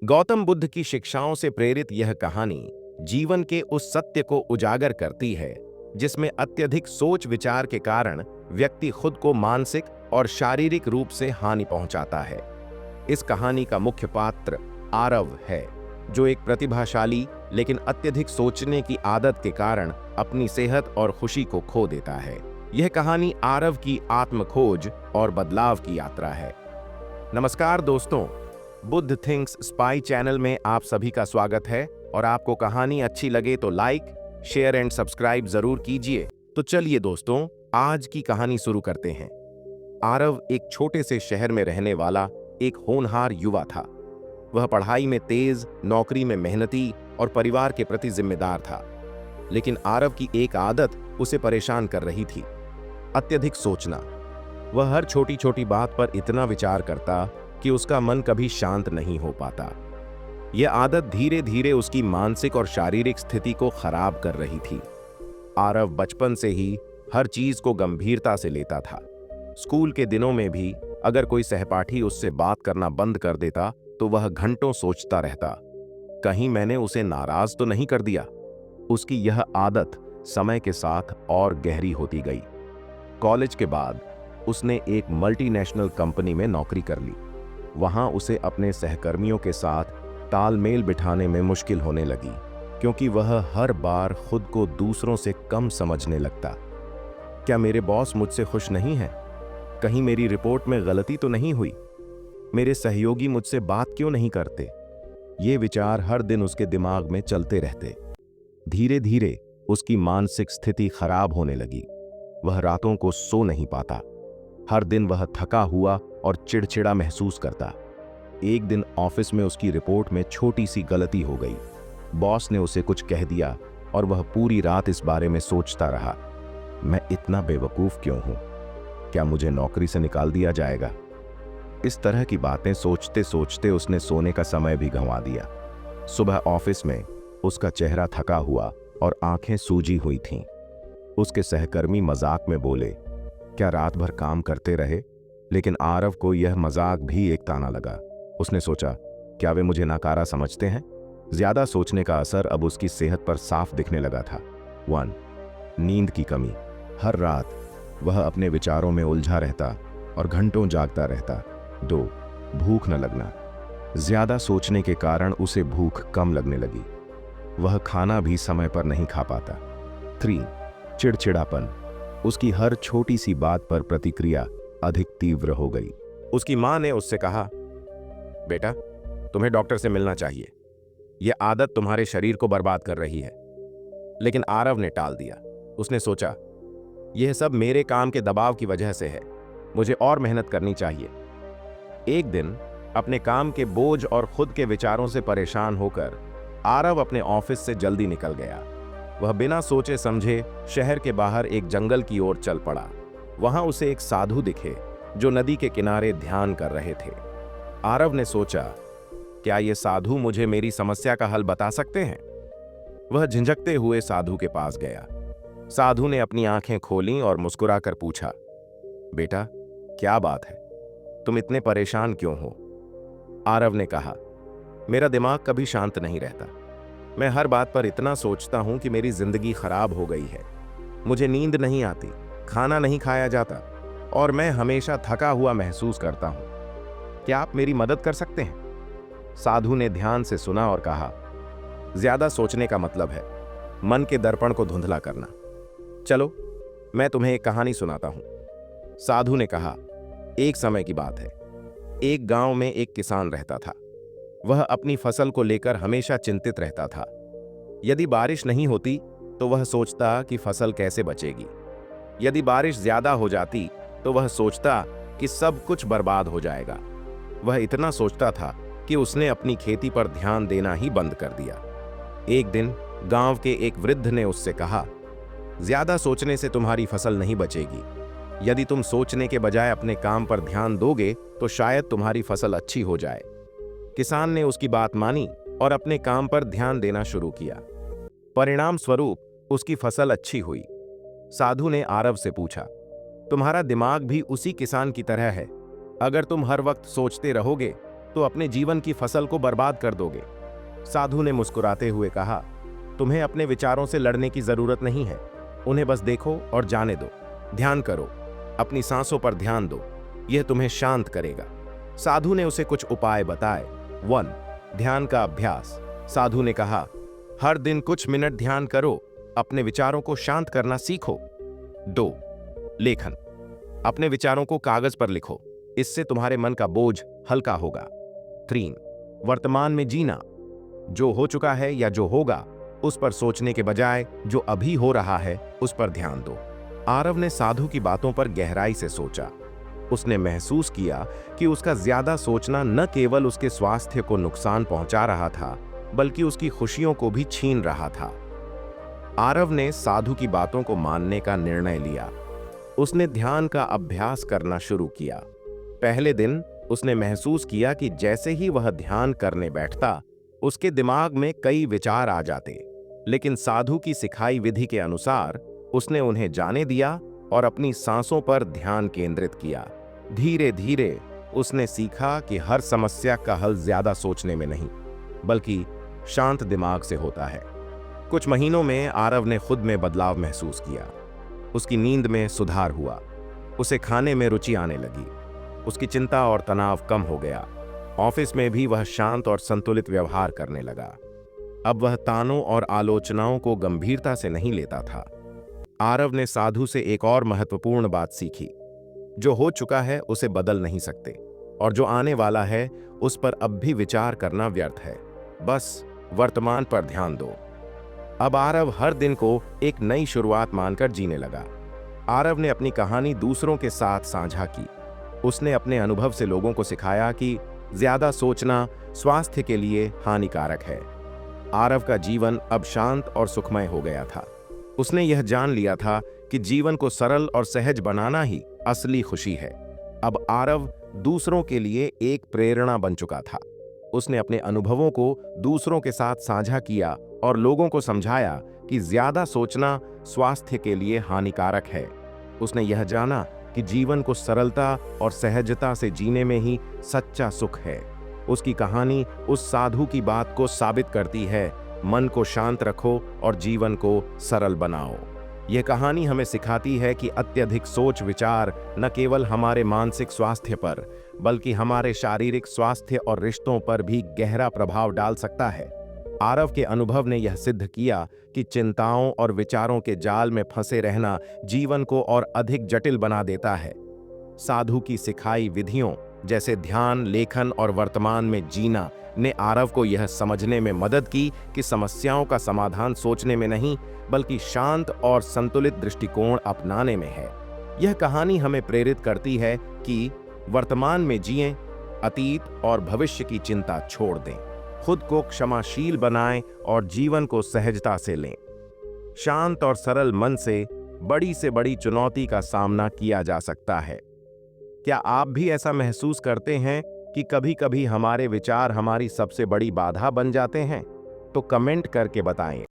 गौतम बुद्ध की शिक्षाओं से प्रेरित यह कहानी जीवन के उस सत्य को उजागर करती है जिसमें अत्यधिक सोच विचार के कारण व्यक्ति खुद को मानसिक और शारीरिक रूप से हानि पहुंचाता है। इस कहानी का मुख्य पात्र आरव है, जो एक प्रतिभाशाली लेकिन अत्यधिक सोचने की आदत के कारण अपनी सेहत और खुशी को खो देता है। यह कहानी आरव की आत्मखोज और बदलाव की यात्रा है। नमस्कार दोस्तों, बुद्ध थिंक्स स्पाई चैनल में आप सभी का स्वागत है और आपको कहानी अच्छी लगे तो लाइक, शेयर एंड सब्सक्राइब जरूर कीजिए। तो चलिए दोस्तों, आज की कहानी शुरू करते हैं। आरव एक छोटे से शहर में रहने वाला एक होनहार युवा था। वह पढ़ाई में तेज, नौकरी में मेहनती और परिवार के प्रति जिम्मेदार था। लेकिन आरव की एक आदत उसे परेशान कर रही थी, अत्यधिक सोचना। वह हर छोटी छोटी बात पर इतना विचार करता कि उसका मन कभी शांत नहीं हो पाता। यह आदत धीरे धीरे उसकी मानसिक और शारीरिक स्थिति को खराब कर रही थी। आरव बचपन से ही हर चीज को गंभीरता से लेता था। स्कूल के दिनों में भी अगर कोई सहपाठी उससे बात करना बंद कर देता तो वह घंटों सोचता रहता, कहीं मैंने उसे नाराज तो नहीं कर दिया। उसकी यह आदत समय के साथ और गहरी होती गई। कॉलेज के बाद उसने एक मल्टीनेशनल कंपनी में नौकरी कर ली। वहां उसे अपने सहकर्मियों के साथ तालमेल बिठाने में मुश्किल होने लगी, क्योंकि वह हर बार खुद को दूसरों से कम समझने लगता। क्या मेरे बॉस मुझसे खुश नहीं हैं? कहीं मेरी रिपोर्ट में गलती तो नहीं हुई? मेरे सहयोगी मुझसे बात क्यों नहीं करते? ये विचार हर दिन उसके दिमाग में चलते रहते। धीरे धीरे उसकी मानसिक स्थिति खराब होने लगी। वह रातों को सो नहीं पाता। हर दिन वह थका हुआ और चिड़चिड़ा महसूस करता। एक दिन ऑफिस में उसकी रिपोर्ट में छोटी सी गलती हो गई। बॉस ने उसे कुछ कह दिया और वह पूरी रात इस बारे में सोचता रहा, मैं इतना बेवकूफ क्यों हूं? क्या मुझे नौकरी से निकाल दिया जाएगा? इस तरह की बातें सोचते सोचते उसने सोने का समय भी गंवा दिया। सुबह ऑफिस में उसका चेहरा थका हुआ और आंखें सूजी हुई थीं। उसके सहकर्मी मजाक में बोले, क्या रात भर काम करते रहे? लेकिन आरव को यह मजाक भी एक ताना लगा। उसने सोचा, क्या वे मुझे नाकारा समझते हैं? ज्यादा सोचने का असर अब उसकी सेहत पर साफ दिखने लगा था। 1. नींद की कमी। हर रात वह अपने विचारों में उलझा रहता और घंटों जागता रहता। 2. भूख न लगना। ज्यादा सोचने के कारण उसे भूख कम लगने लगी। वह खाना भी समय पर नहीं खा पाता। 3. चिड़चिड़ापन। उसकी हर छोटी सी बात पर प्रतिक्रिया अधिक तीव्र हो गई। उसकी मां ने उससे कहा, बेटा, तुम्हें डॉक्टर से मिलना चाहिए। यह आदत तुम्हारे शरीर को बर्बाद कर रही है। लेकिन आरव ने टाल दिया। उसने सोचा, यह सब मेरे काम के दबाव की वजह से है, मुझे और मेहनत करनी चाहिए। एक दिन अपने काम के बोझ और खुद के विचारों से परेशान होकर आरव अपने ऑफिस से जल्दी निकल गया। वह बिना सोचे समझे शहर के बाहर एक जंगल की ओर चल पड़ा। वहां उसे एक साधु दिखे जो नदी के किनारे ध्यान कर रहे थे। आरव ने सोचा, क्या ये साधु मुझे मेरी समस्या का हल बता सकते हैं? वह झिझकते हुए साधु के पास गया। साधु ने अपनी आंखें खोलीं और मुस्कुराकर पूछा, बेटा, क्या बात है? तुम इतने परेशान क्यों हो? आरव ने कहा, मेरा दिमाग कभी शांत नहीं रहता। मैं हर बात पर इतना सोचता हूं कि मेरी जिंदगी खराब हो गई है। मुझे नींद नहीं आती, खाना नहीं खाया जाता और मैं हमेशा थका हुआ महसूस करता हूं। क्या आप मेरी मदद कर सकते हैं? साधु ने ध्यान से सुना और कहा, ज्यादा सोचने का मतलब है मन के दर्पण को धुंधला करना। चलो, मैं तुम्हें एक कहानी सुनाता हूं। साधु ने कहा, एक समय की बात है। एक गांव में एक किसान रहता था। वह अपनी फसल को लेकर हमेशा चिंतित रहता था। यदि बारिश नहीं होती तो वह सोचता कि फसल कैसे बचेगी। यदि बारिश ज्यादा हो जाती तो वह सोचता कि सब कुछ बर्बाद हो जाएगा। वह इतना सोचता था कि उसने अपनी खेती पर ध्यान देना ही बंद कर दिया। एक दिन गांव के एक वृद्ध ने उससे कहा, ज्यादा सोचने से तुम्हारी फसल नहीं बचेगी। यदि तुम सोचने के बजाय अपने काम पर ध्यान दोगे तो शायद तुम्हारी फसल अच्छी हो जाए। किसान ने उसकी बात मानी और अपने काम पर ध्यान देना शुरू किया। परिणाम स्वरूप उसकी फसल अच्छी हुई। साधु ने आरव से पूछा, तुम्हारा दिमाग भी उसी किसान की तरह है? अगर तुम हर वक्त सोचते रहोगे तो अपने जीवन की फसल को बर्बाद कर दोगे। साधु ने मुस्कुराते हुए कहा, तुम्हें अपने विचारों से लड़ने की जरूरत नहीं है, उन्हें बस देखो और जाने दो। ध्यान करो, अपनी सांसों पर ध्यान दो, यह तुम्हें शांत करेगा। साधु ने उसे कुछ उपाय बताए। 1. ध्यान का अभ्यास। साधु ने कहा, हर दिन कुछ मिनट ध्यान करो, अपने विचारों को शांत करना सीखो। 2. लेखन। अपने विचारों को कागज पर लिखो, इससे तुम्हारे मन का बोझ हल्का होगा। 3. वर्तमान में जीना। जो हो चुका है या जो होगा उस पर सोचने के बजाय जो अभी हो रहा है उस पर ध्यान दो। आरव ने साधु की बातों पर गहराई से सोचा। उसने महसूस किया कि उसका ज्यादा सोचना न केवल उसके स्वास्थ्य को नुकसान पहुंचा रहा था, बल्कि उसकी खुशियों को भी छीन रहा था। आरव ने साधु की बातों को मानने का निर्णय लिया। उसने ध्यान का अभ्यास करना शुरू किया। पहले दिन उसने महसूस किया कि जैसे ही वह ध्यान करने बैठता, उसके दिमाग में कई विचार आ जाते, लेकिन साधु की सिखाई विधि के अनुसार उसने उन्हें जाने दिया और अपनी सांसों पर ध्यान केंद्रित किया। धीरे धीरे उसने सीखा कि हर समस्या का हल ज्यादा सोचने में नहीं, बल्कि शांत दिमाग से होता है। कुछ महीनों में आरव ने खुद में बदलाव महसूस किया। उसकी नींद में सुधार हुआ, उसे खाने में रुचि आने लगी, उसकी चिंता और तनाव कम हो गया। ऑफिस में भी वह शांत और संतुलित व्यवहार करने लगा। अब वह तानों और आलोचनाओं को गंभीरता से नहीं लेता था। आरव ने साधु से एक और महत्वपूर्ण बात सीखी। जो हो चुका है उसे बदल नहीं सकते, और जो आने वाला है उस पर अब भी विचार करना व्यर्थ है। बस वर्तमान पर ध्यान दो। अब आरव हर दिन को एक नई शुरुआत मानकर जीने लगा। आरव ने अपनी कहानी दूसरों के साथ साझा की। उसने अपने अनुभव से लोगों को सिखाया कि ज्यादा सोचना स्वास्थ्य के लिए हानिकारक है। आरव का जीवन अब शांत और सुखमय हो गया था। उसने यह जान लिया था कि जीवन को सरल और सहज बनाना ही असली खुशी है। अब आरव दूसरों के लिए एक प्रेरणा बन चुका था। उसने अपने अनुभवों को दूसरों के साथ साझा किया और लोगों को समझाया कि ज्यादा सोचना स्वास्थ्य के लिए हानिकारक है। उसने यह जाना कि जीवन को सरलता और सहजता से जीने में ही सच्चा सुख है। उसकी कहानी उस साधु की बात को साबित करती है, मन को शांत रखो और जीवन को सरल बनाओ। यह कहानी हमें सिखाती है कि अत्यधिक सोच विचार न केवल हमारे मानसिक स्वास्थ्य पर, बल्कि हमारे शारीरिक स्वास्थ्य और रिश्तों पर भी गहरा प्रभाव डाल सकता है। आरव के अनुभव ने यह सिद्ध किया कि चिंताओं और विचारों के जाल में फंसे रहना जीवन को और अधिक जटिल बना देता है। साधु की सिखाई विधियों जैसे ध्यान, लेखन और वर्तमान में जीना ने आरव को यह समझने में मदद की कि समस्याओं का समाधान सोचने में नहीं, बल्कि शांत और संतुलित दृष्टिकोण अपनाने में है। यह कहानी हमें प्रेरित करती है कि वर्तमान में जिएं, अतीत और भविष्य की चिंता छोड़ दें, खुद को क्षमाशील बनाएं और जीवन को सहजता से लें। शांत और सरल मन से बड़ी चुनौती का सामना किया जा सकता है। क्या आप भी ऐसा महसूस करते हैं कि कभी-कभी हमारे विचार हमारी सबसे बड़ी बाधा बन जाते हैं? तो कमेंट करके बताएं।